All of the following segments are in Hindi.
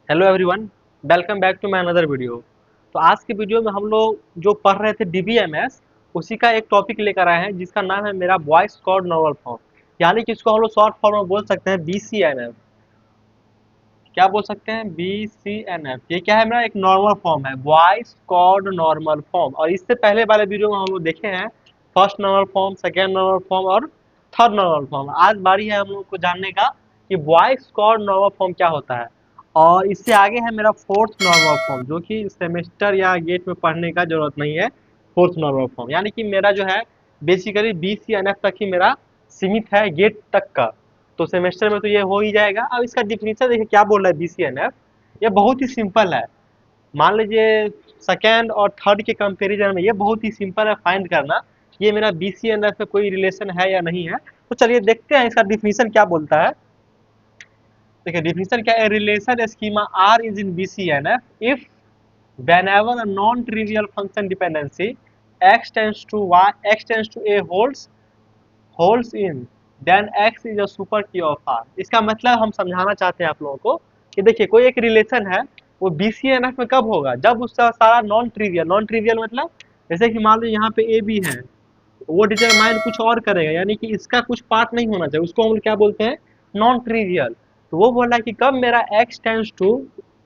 Hello everyone, welcome back to my another video. तो आज के वीडियो में हम लोग जो पढ़ रहे थे डीबीएमएस, उसी का एक टॉपिक लेकर आए हैं जिसका नाम है मेरा वॉइस कोड नॉर्मल फॉर्म। यानी कि इसको हम लोग शॉर्ट फॉर्म में बोल सकते हैं बीसीएनएफ। क्या बोल सकते हैं? बीसीएनएफ। ये क्या है? मेरा एक नॉर्मल फॉर्म है, वॉइस कोड नॉर्मल फॉर्म। और इससे पहले वाले वीडियो में हम लोग देखे हैं first normal form, second normal form और थर्ड नॉर्मल फॉर्म। आज बारी है हम लोग को जानने का कि वॉइस कोड नॉर्मल फॉर्म क्या होता है। और इससे आगे है मेरा फोर्थ नॉर्मल फॉर्म, जो कि सेमेस्टर या गेट में पढ़ने का जरूरत नहीं है। फोर्थ नॉर्मल फॉर्म यानी कि मेरा जो है बेसिकली बीसीएनएफ तक ही मेरा सीमित है, गेट तक का। तो सेमेस्टर में तो ये हो ही जाएगा। अब इसका डिफिनीशन देखिए क्या बोल रहा है बीसीएनएफ। ये बहुत ही सिंपल है। मान लीजिए सेकेंड और थर्ड के कंपैरिजन में ये बहुत ही सिंपल है फाइंड करना, ये मेरा बीसीएनएफ से कोई रिलेशन है या नहीं है। तो चलिए देखते हैं इसका डिफिनीशन क्या बोलता है। देखिए डिफिनीशन क्या है, relation schema R is in BCNF if whenever a non-trivial function dependency x tends to a holds in then x is a super key of R। इसका मतलब हम समझाना चाहते हैं आप लोगों को कि देखिए कोई एक रिलेशन है, वो बीसीएनएफ में कब होगा? जब उसका सारा नॉन ट्रिवियल मतलब जैसे कि मान लो यहाँ पे ए बी है, वो डिटरमाइन कुछ और करेगा, यानी कि इसका कुछ पार्ट नहीं होना चाहिए, उसको हम क्या बोलते हैं? Non trivial. तो वो बोल रहा है कि कब मेरा एक्स टेंस टू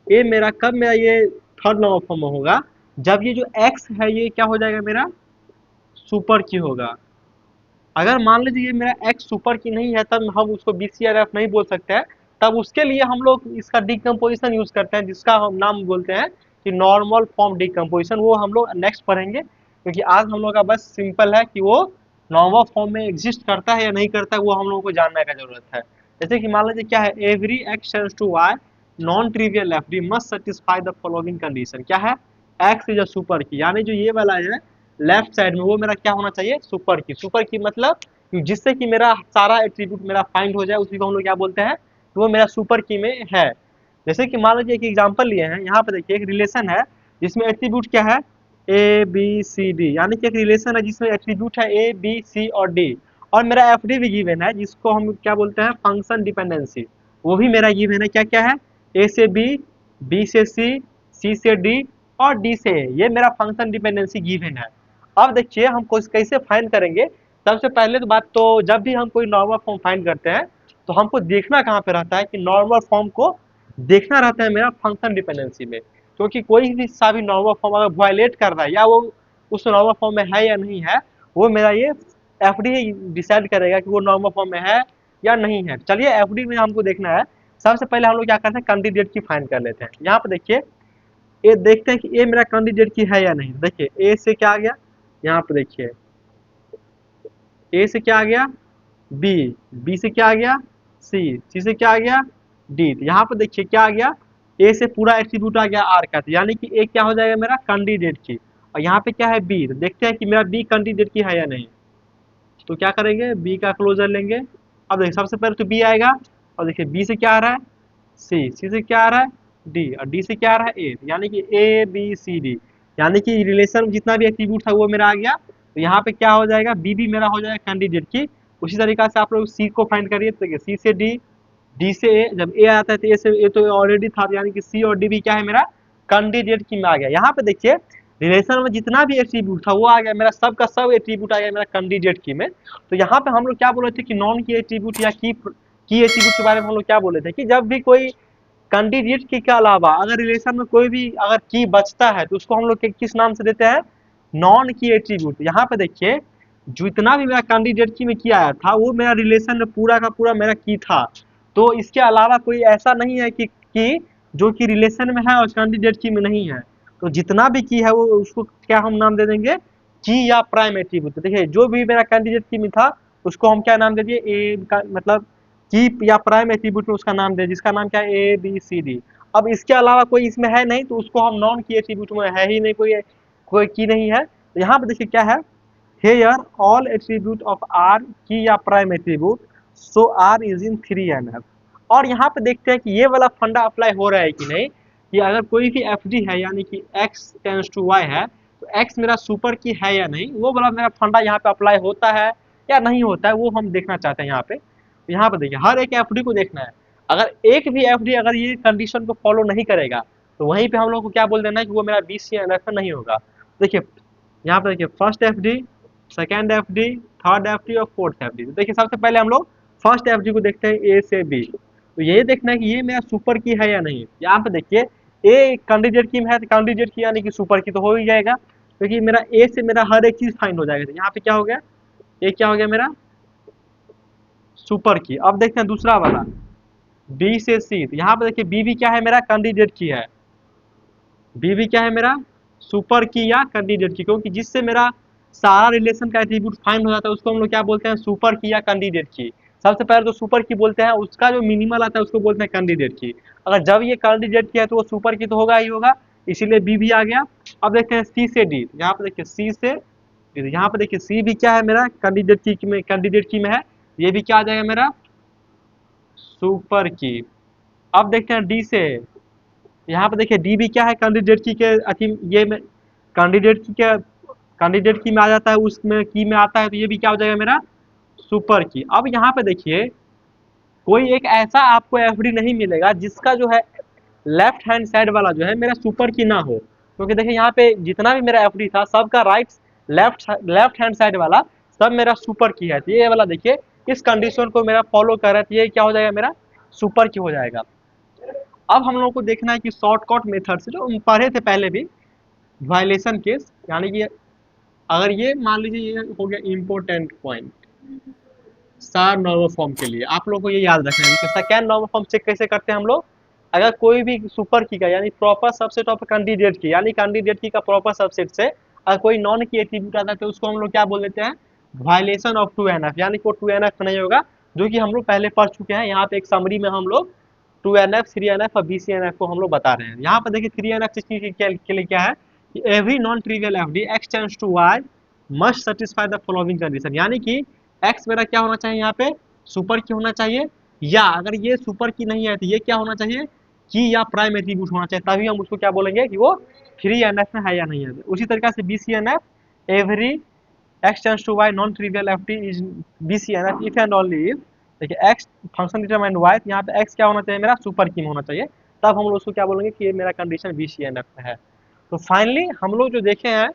ए, मेरा कब मेरा ये थर्ड नॉर्मल फॉर्म में होगा? जब ये जो एक्स है ये क्या हो जाएगा? मेरा सुपर की होगा। अगर मान लीजिए ये मेरा एक्स सुपर की नहीं है, तब हम उसको बीसीआरएफ नहीं बोल सकते हैं। तब उसके लिए हम लोग इसका डिकम्पोजिशन यूज करते हैं, जिसका हम नाम बोलते हैं कि नॉर्मल फॉर्म डिकम्पोजिशन। वो हम लोग नेक्स्ट पढ़ेंगे, क्योंकि आज हम लोग का बस सिंपल है कि वो नॉर्मल फॉर्म में एग्जिस्ट करता है या नहीं करता है, वो हम लोगों को जानने का जरूरत है। जैसे कि मान लीजिए क्या है, every X tends to Y non trivial FD must satisfy the following condition. क्या है? एक्स इज अ सुपर की, यानी जो ये वाला है लेफ्ट साइड में, वो मेरा क्या होना चाहिए? सुपर की। सुपर की मतलब जिससे कि मेरा सारा एट्रीब्यूट मेरा फाइंड हो जाए, उसी को हम लोग क्या बोलते हैं? तो वो मेरा सुपर की में है। जैसे कि मान लीजिए एक एग्जांपल लिए हैं, यहाँ पे देखिए एक रिलेशन है जिसमें एट्रीब्यूट क्या है? A B C D. यानी कि एक रिलेशन है जिसमें एट्रीब्यूट है ए बी सी और डी। और मेरा एफ डी भी गिवन है, जिसको हम क्या बोलते हैं? Function dependency. वो भी मेरा गिवन है। क्या क्या है? ए से बी से सी से डी और डी से ए। ये मेरा फंक्शन डिपेंडेंसी गिवन है। अब देखिए हम कैसे फाइंड करेंगे। सबसे पहले तो बात, तो जब भी हम कोई नॉर्मल फॉर्म फाइंड करते हैं तो हमको देखना कहाँ पे रहता है कि नॉर्मल फॉर्म को देखना रहता है मेरा फंक्शन डिपेंडेंसी में। क्योंकि कोई भी सा भी नॉर्मल फॉर्म अगर वायलेट कर रहा है या वो उस नॉर्मल फॉर्म में है या नहीं है, वो मेरा ये एफडी ही डिसाइड करेगा कि वो नॉर्मल फॉर्म में है या नहीं है। चलिए एफडी में हमको देखना है। सबसे पहले हम लोग क्या करते हैं? कैंडिडेट की फाइंड कर लेते हैं। यहाँ पे देखिए ये देखते हैं कि ए मेरा कैंडिडेट की है या नहीं। देखिए ए से क्या आ गया? यहाँ पे देखिए ए से क्या आ गया? बी। बी से क्या आ गया? सी से क्या आ गया? डी। तो यहाँ पर देखिए क्या आ गया? ए से पूरा एट्रीब्यूट आ गया आर का, तो यानी कि ए क्या हो जाएगा? मेरा कैंडिडेट की। और यहाँ पे क्या है? बी। तो देखते हैं कि मेरा बी कैंडिडेट की है या नहीं। तो क्या करेंगे? बी का क्लोजर लेंगे। अब देखिए सबसे पहले तो बी आएगा, और देखिए बी से क्या आ रहा है? सी से क्या आ रहा है? डी। और डी से क्या आ रहा है? ए। यानी कि ए बी सी डी, यानी कि रिलेशन में जितना भी एट्रीब्यूट था वो मेरा आ गया। तो यहाँ पे क्या हो जाएगा? बी भी मेरा हो जाएगा कैंडिडेट की। उसी तरीका से आप लोग सी को फाइंड करिए। तो देखिए सी से डी, डी से ए। जब ए आता है तो ए से ए तो ऑलरेडी था, तो यानी कि सी और डी भी क्या है? मेरा कैंडिडेट की में आ गया। यहाँ पे देखिए रिलेशन में जितना भी एट्रीब्यूट था वो आ गया मेरा, सब का सब एट्रीब्यूट आ गया मेरा कैंडिडेट की में। तो यहाँ पे हम लोग क्या बोले थे कि नॉन की एट्रीब्यूट या की एट्रीब्यूट के बारे में हम लोग क्या बोले थे कि जब भी कोई कैंडिडेट की के अलावा अगर रिलेशन में कोई भी अगर की बचता है तो उसको हम लोग किस नाम से देते हैं? नॉन की एट्रीब्यूट। यहाँ पे देखिए जितना भी मेरा कैंडिडेट की में की आया था वो मेरा रिलेशन में पूरा का पूरा मेरा की था। तो इसके अलावा कोई ऐसा नहीं है कि जो कि रिलेशन में है और कैंडिडेट की में नहीं है। तो जितना भी की है वो उसको क्या हम नाम दे देंगे? की या प्राइम एट्रीब्यूट। तो देखिए जो भी मेरा कैंडिडेट की में था उसको हम क्या नाम दे दिए? ए का मतलब की या प्राइम एट्रीब्यूट में उसका नाम दे, जिसका नाम क्या है? A B C D. अब इसके अलावा कोई इसमें है नहीं तो उसको हम नॉन की एट्रीब्यूट में है ही नहीं, कोई कोई की नहीं है। तो यहाँ पे देखिए क्या है? Here all attribute of R की या prime attribute, so R is in 3NF। और यहाँ पे देखते हैं कि ये वाला फंडा अप्लाई हो रहा है कि नहीं, कि अगर कोई भी एफ डी है यानी कि x टेंस टू y है, तो x मेरा सुपर की है या नहीं, वो वाला मेरा फंडा यहाँ पे अप्लाई होता है या नहीं होता है, वो हम देखना चाहते हैं यहाँ पे। तो यहाँ पे देखिए हर एक एफ डी को देखना है। अगर एक भी एफडी अगर ये कंडीशन को फॉलो नहीं करेगा तो वहीं पे हम लोग को क्या बोल देना है कि वो मेरा बीसीएनएफ में नहीं होगा। देखिए यहाँ पे देखिए first FD, second FD, third FD और फोर्थ एफडी। तो देखिए सबसे पहले हम लोग फर्स्ट एफडी को देखते हैं ए से बी। तो ये देखना है कि ये मेरा सुपर की है या नहीं। यहाँ पे देखिए ए कैंडिडेट की में है तो कैंडिडेट की यानी कि सुपर की तो हो ही जाएगा, क्योंकि मेरा ए से मेरा हर एक चीज फाइंड हो जाएगा। तो यहाँ पे क्या हो गया, ए क्या हो गया मेरा सुपर की। अब देखते हैं दूसरा वाला बी से सी। तो यहाँ पे देखिए बी भी क्या है मेरा कैंडिडेट की है, बी भी क्या है मेरा सुपर की या कैंडिडेट की, क्योंकि जिससे मेरा सारा रिलेशन का एट्रीब्यूट फाइंड हो जाता है उसको हम लोग क्या बोलते हैं सुपर की या कैंडिडेट की। सबसे पहले तो सुपर की बोलते हैं, उसका जो मिनिमल आता है उसको बोलते हैं कैंडिडेट की। अगर जब ये कैंडिडेट की है तो वो सुपर की तो होगा ही होगा, इसीलिए बी भी आ गया। अब देखते हैं सी से डी। यहाँ पे देखिए सी से डी, यहाँ पे देखिए सी भी क्या है मेरा कैंडिडेट की में, कैंडिडेट की में है, ये भी क्या आ जाएगा मेरा सुपर की। अब देखते हैं डी से, यहाँ पे देखिए डी भी क्या है कैंडिडेट की के अथी ये में कैंडिडेट की के कैंडिडेट की में आ जाता है, उसमें की में आता है, तो ये भी क्या हो जाएगा मेरा सुपर की। अब यहाँ पे देखिए कोई एक ऐसा आपको एफडी नहीं मिलेगा जिसका जो है लेफ्ट हैंड साइड वाला जो है मेरा सुपर की ना हो, क्योंकि देखिए यहाँ पे जितना भी मेरा एफडी था सबका राइट लेफ्ट हैंड साइड वाला सब मेरा सुपर की है। तो ये वाला देखिए इस कंडीशन को मेरा फॉलो कर रहा है, तो ये क्या हो जाएगा मेरा सुपर की हो जाएगा। अब हम लोग को देखना है कि शॉर्टकट मेथड से जो हम पढ़े थे पहले भी वायलेशन केस, यानी कि अगर ये मान लीजिए ये हो गया important point star normal form के लिए, आप लोग को ये याद रखना है कि सेकेंड नॉर्मल फॉर्म चेक कैसे करते हैं हम लोग। अगर कोई भी सुपर की का यानी प्रॉपर सबसेट ऑफ कैंडिडेट की यानी कैंडिडेट की का प्रॉपर सबसेट से अगर कोई नॉन की एट्रीब्यूट आता है तो उसको हम लोग क्या बोल देते हैं वायलेशन ऑफ 2NF, यानी कि वो 2NF नहीं होगा, जो कि हम लोग पहले पढ़ चुके हैं। यहाँ पे एक समरी में हम लोग 2NF, 3NF और BCNF को हम लोग बता रहे हैं। यहाँ पर देखिए 3NF के लिए क्या है कि every non trivial FD X tends to Y must satisfy the following condition, यानी कि एक्स मेरा क्या होना चाहिए यहाँ पे सुपर की होना चाहिए, या अगर ये सुपर की नहीं है तो ये क्या होना चाहिए की या प्राइम एट्रीब्यूट होना चाहिए, तभी हम उसको क्या बोलेंगे कि वो 3NF में है या नहीं है। उसी तरीके से BCNF every X tends to Y non trivial FD is BCNF if and only if देखिए एक्स फंक्शन डिटरमाइंड वाई, यहाँ पे एक्स क्या होना चाहिए मेरा सुपर की में होना चाहिए, तब हम लोग उसको क्या बोलेंगे कि ये मेरा कंडीशन BCNF में है। तो फाइनली हम लोग जो देखे हैं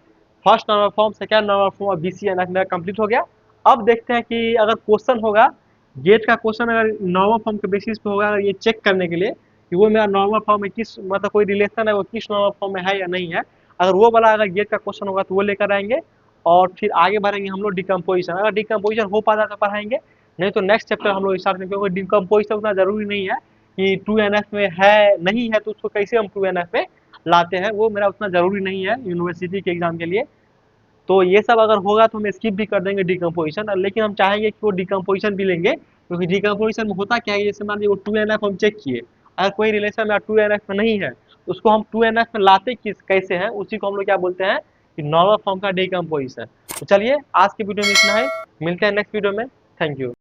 first normal form, second normal form और BCNF मेरा कंप्लीट हो गया। अब देखते हैं कि अगर क्वेश्चन होगा गेट का क्वेश्चन अगर नॉर्मल फॉर्म के बेसिस पे होगा, ये चेक करने के लिए कि वो मेरा नॉर्मल फॉर्म में किस मतलब कोई रिलेशन है वो किस नॉर्मल फॉर्म में है या नहीं है, अगर वो वाला अगर गेट का क्वेश्चन होगा तो वो लेकर आएंगे और फिर आगे बढ़ेंगे हम लोग डिकम्पोजिशन। अगर डिकम्पोजिशन हो पाता तो पढ़ाएंगे, नहीं तो नेक्स्ट चैप्टर हम लोग स्टार्ट करेंगे, क्योंकि डिकम्पोजिशन उतना जरूरी नहीं है कि 2NF में है नहीं है तो उसको कैसे हम 2NF में लाते हैं, वो मेरा उतना जरूरी नहीं है यूनिवर्सिटी के एग्जाम के लिए। तो ये सब अगर होगा तो हम स्किप भी कर देंगे डिकम्पोजिशन, लेकिन हम चाहेंगे कि वो डिकम्पोजिशन भी लेंगे, क्योंकि डिकम्पोजिशन में होता क्या है जैसे मान लीजिए वो 2NF हम चेक किए, अगर कोई रिलेशन में 2NF में नहीं है तो उसको हम 2NF में लाते किस कैसे हैं, उसी को हम लोग क्या बोलते हैं कि नॉर्मल फॉर्म का डिकम्पोजिशन। तो चलिए आज की वीडियो में इतना है, मिलते हैं नेक्स्ट वीडियो में। Thank you.